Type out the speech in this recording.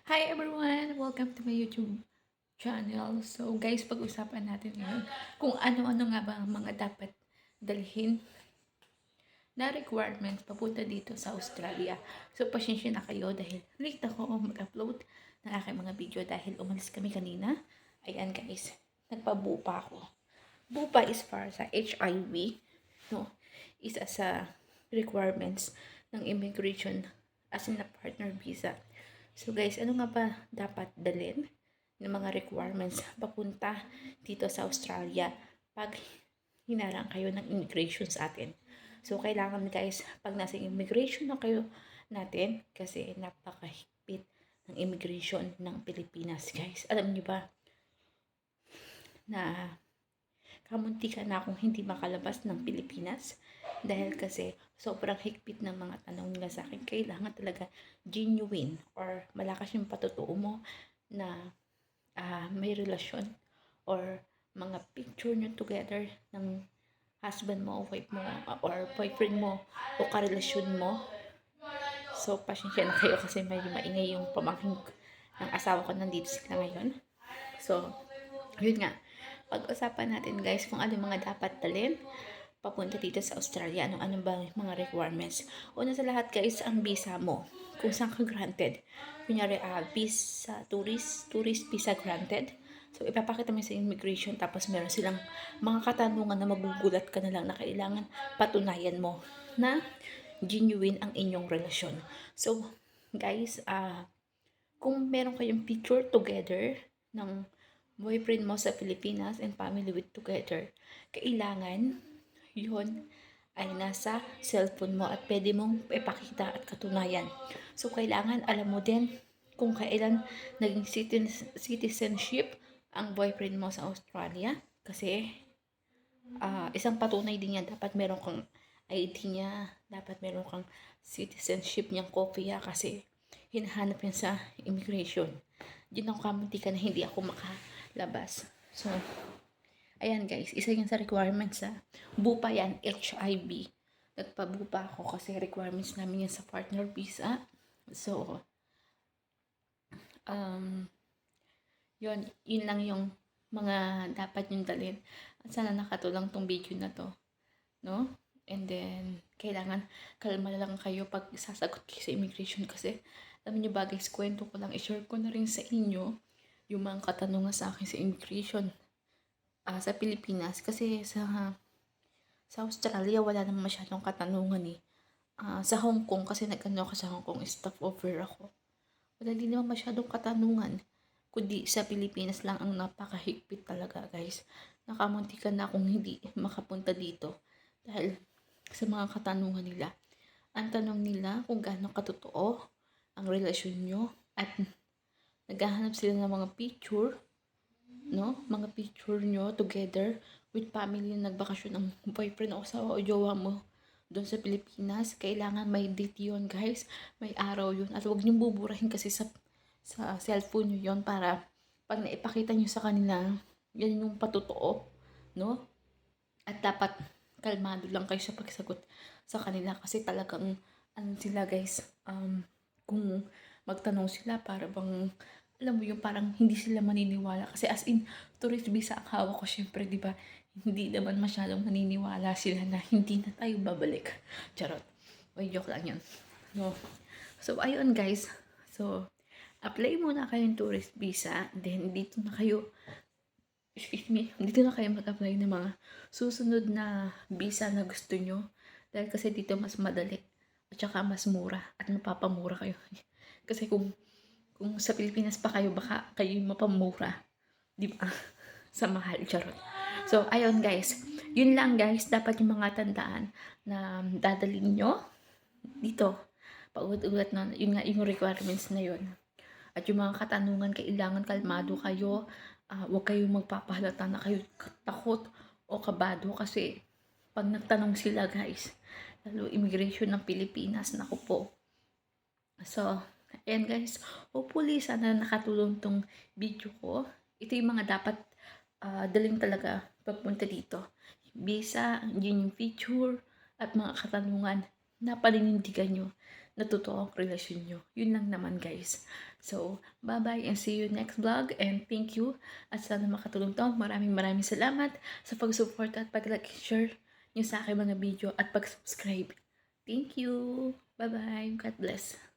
Hi everyone! Welcome to my YouTube channel. So guys, pag-usapan natin ngayon kung ano-ano nga ba ang mga dapat dalhin na requirements papunta dito sa Australia. So pasensya na kayo dahil late ako mag-upload ng aking mga video dahil umalis kami kanina. Ayan guys, nagpabupa ako. Bupa is para sa HIV, no? Isa sa requirements ng immigration as in a partner visa. So guys, ano nga ba dapat dalhin ng mga requirements papunta dito sa Australia pag hinarang kayo ng immigration sa atin? So kailangan guys, pag nasa immigration na kayo natin, kasi napakahigpit ng immigration ng Pilipinas guys. Alam niyo ba na kamuntikan na akong hindi makalabas ng Pilipinas dahil kasi sobrang higpit ng mga tanong nila sa akin. Kailangan talaga genuine or malakas yung patutuo mo na may relasyon or mga picture nyo together ng husband mo o wife mo or boyfriend mo o karelasyon mo. So, pasensya na kayo kasi medyo maingay yung pamangkin ng asawa ko, nandito sila ngayon. So, yun nga, pag-usapan natin guys kung ano mga dapat dalhin papunta dito sa Australia. Ano ba mga requirements? Una sa lahat guys, ang visa mo. Kung saan ka granted. Kunyari, visa, tourist visa granted. So, ipapakita mo sa immigration tapos meron silang mga katanungan na magugulat ka na lang na kailangan patunayan mo na genuine ang inyong relasyon. So, guys, kung meron kayong picture together ng boyfriend mo sa Pilipinas and family with together, kailangan yun ay nasa cellphone mo at pwede mong ipakita at katunayan. So, kailangan alam mo din kung kailan naging citizenship ang boyfriend mo sa Australia. Kasi, isang patunay din yan. Dapat meron kang ID niya. Dapat meron kang citizenship niyang kopya kasi hinahanap yan sa immigration. Yun ang kamunti ka na hindi ako makalabas. So, ayan guys, isa yan sa requirements sa bupa yan, HIV. Nagpabupa ako kasi requirements namin yan sa partner visa. So, yun lang yung mga dapat yung dalhin. At sana nakatulong tong video na to, no? And then, kailangan kalma lang kayo pag sasagot kayo sa immigration kasi alam niyo ba guys, kwento ko lang, i-share ko na rin sa inyo yung mga katanungan sa akin sa immigration sa Pilipinas kasi sa Australia wala naman masyadong katanungan eh. Sa Hong Kong kasi nag-ano ako sa Hong Kong, staff over ako. Wala din naman masyadong katanungan. Kundi sa Pilipinas lang ang napakahigpit talaga guys. Nakamuntikan na akong hindi makapunta dito dahil sa mga katanungan nila. Ang tanong nila kung gaano katotoo ang relasyon nyo at naghahanap sila ng mga picture, no? Mga picture nyo together with family na nagbakasyon ng boyfriend o asawa o jowa mo doon sa Pilipinas. Kailangan may date yun guys, may araw yun at huwag nyo buburahin kasi sa cellphone nyo yun para pag naipakita nyo sa kanila yan yung patotoo, no? At dapat kalmado lang kayo sa pagsagot sa kanila kasi talagang ano sila guys, kung magtanong sila para bang alam mo yung parang hindi sila maniniwala kasi as in tourist visa ang hawak ko syempre, di ba? Hindi naman masyadong maniniwala sila na hindi na tayo babalik. Charot. Oy, joke lang yun. No. So, ayun guys. So, apply muna kayong tourist visa. Then, dito na kayo dito na kayo mag-apply ng mga susunod na visa na gusto nyo. Dahil kasi dito mas madali at saka mas mura at mapapamura kayo. Kasi kung sa Pilipinas pa kayo, baka kayo mapamura. Di ba? Sa mahal, charot. So, ayun guys. Yun lang guys, dapat yung mga tandaan na dadalhin nyo dito. Paulit-ulit na, yun nga yung requirements na yun. At yung mga katanungan, kailangan kalmado kayo. Huwag kayong magpapahalata na kayo takot o kabado kasi pag nagtanong sila guys, lalo immigration ng Pilipinas, naku po. So, ayan guys, hopefully sana nakatulong tong video ko. Ito yung mga dapat daling talaga pagpunta dito. Visa, yun yung feature, at mga katanungan na paninindigan nyo natuto ang relasyon nyo. Yun lang naman guys. So, bye-bye and see you next vlog and thank you at sana makatulong to. Maraming salamat sa pag-support at pag-like, share nyo sa aking mga video at pag-subscribe. Thank you! Bye-bye! God bless!